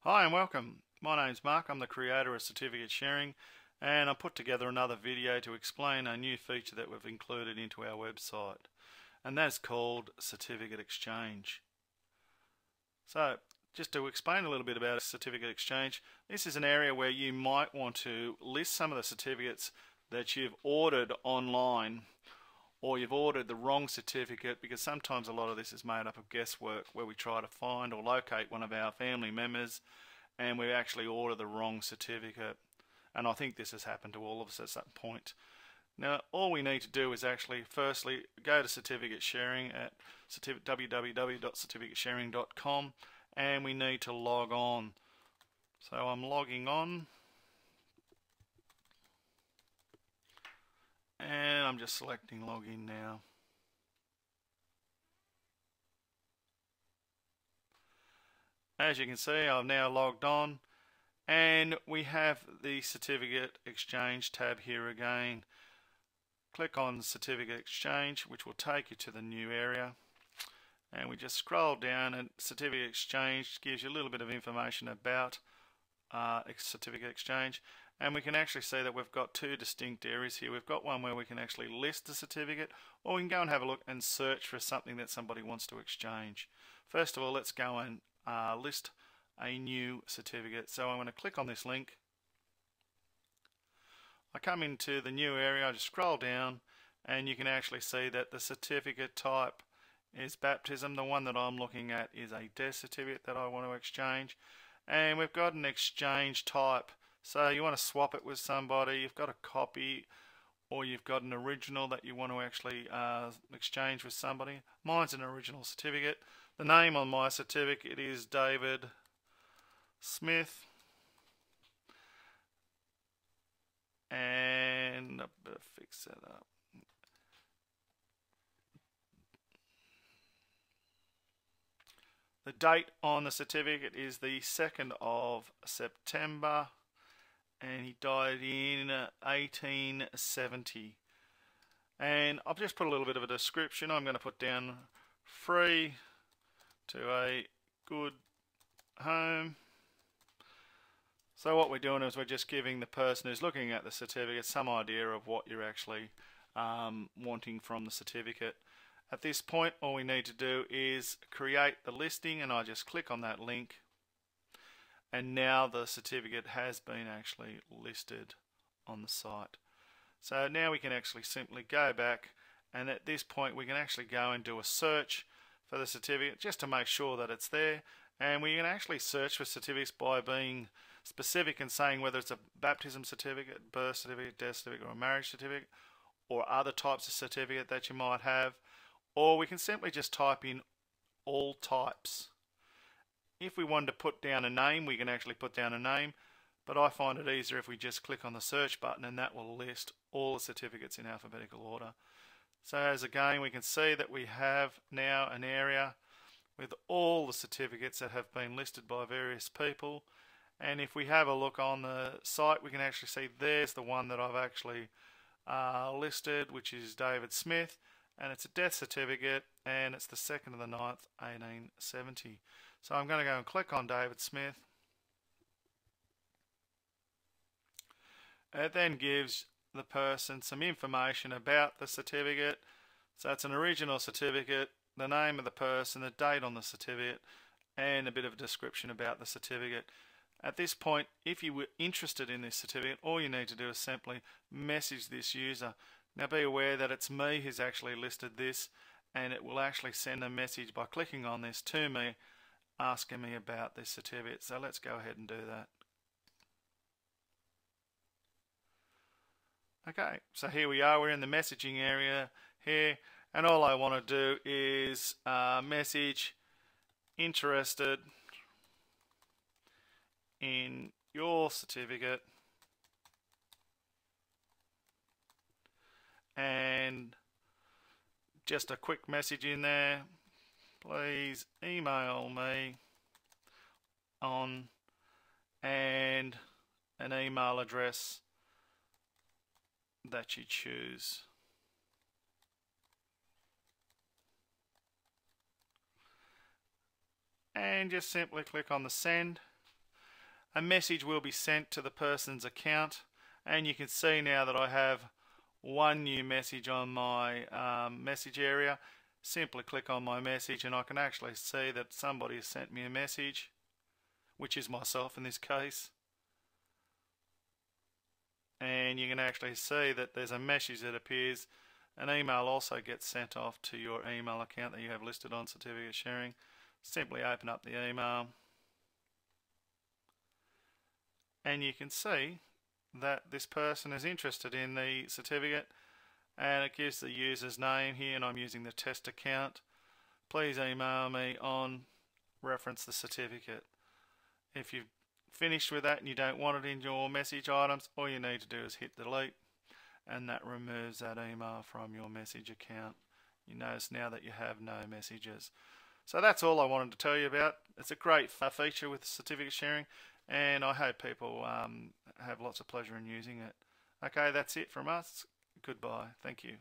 Hi and welcome. My name's Mark. I'm the creator of Certificate Sharing, and I put together another video to explain a new feature that we've included into our website, and that's called Certificate Exchange. So just to explain a little bit about Certificate Exchange, this is an area where you might want to list some of the certificates that you've ordered online, or you've ordered the wrong certificate, because sometimes a lot of this is made up of guesswork where we try to find or locate one of our family members and we actually order the wrong certificate. And I think this has happened to all of us at some point. Now all we need to do is actually firstly go to Certificate Sharing at www.certificatesharing.com, and we need to log on. So I'm logging on, and I'm just selecting login now. As you can see, I've now logged on, and we have the Certificate Exchange tab here again. Click on Certificate Exchange, which will take you to the new area, and we just scroll down, and Certificate Exchange gives you a little bit of information about Certificate Exchange, and we can actually see that we've got two distinct areas here. We've got one where we can actually list the certificate, or we can go and have a look and search for something that somebody wants to exchange. First of all, let's go and list a new certificate. So I'm going to click on this link. I come into the new area, I just scroll down, and you can actually see that the certificate type is baptism. The one that I'm looking at is a death certificate that I want to exchange, and we've got an exchange type. So you want to swap it with somebody, you've got a copy, or you've got an original that you want to actually exchange with somebody. Mine's an original certificate. The name on my certificate is David Smith, and I better fix that up. The date on the certificate is the 2nd of September, and he died in 1870. And I've just put a little bit of a description. I'm going to put down free to a good home. So what we're doing is we're just giving the person who's looking at the certificate some idea of what you're actually wanting from the certificate. At this point, all we need to do is create the listing, and I just click on that link, and now the certificate has been actually listed on the site. So now we can actually simply go back, and at this point we can actually go and do a search for the certificate just to make sure that it's there. And we can actually search for certificates by being specific and saying whether it's a baptism certificate, birth certificate, death certificate, or a marriage certificate, or other types of certificate that you might have. Or we can simply just type in all types. If we wanted to put down a name, we can actually put down a name, but I find it easier if we just click on the search button, and that will list all the certificates in alphabetical order. So as again, we can see that we have now an area with all the certificates that have been listed by various people. And if we have a look on the site, we can actually see there's the one that I've actually listed, which is David Smith, and it's a death certificate, and it's the 2nd of the 9th, 1870. So I'm going to go and click on David Smith. It then gives the person some information about the certificate. So it's an original certificate, the name of the person, the date on the certificate, and a bit of a description about the certificate. At this point, if you were interested in this certificate, all you need to do is simply message this user. Now be aware that it's me who's actually listed this, and it will actually send a message by clicking on this to me asking me about this certificate. So let's go ahead and do that. Okay, so here we are, we're in the messaging area here, and all I want to do is message interested in your certificate, and just a quick message in there, please email me on, and an email address that you choose. And just simply click on the send, a message will be sent to the person's account, and you can see now that I have one new message on my message area. Simply click on my message and I can actually see that somebody has sent me a message, which is myself in this case. And you can actually see that there's a message that appears. An email also gets sent off to your email account that you have listed on certificate sharing. Simply open up the email and you can see that this person is interested in the certificate, and it gives the user's name here, and I'm using the test account. Please email me on reference the certificate. If you've finished with that and you don't want it in your message items, all you need to do is hit delete, and that removes that email from your message account. You notice now that you have no messages. So that's all I wanted to tell you about. It's a great feature with certificate sharing, and I hope people have lots of pleasure in using it. Okay, that's it from us. Goodbye. Thank you.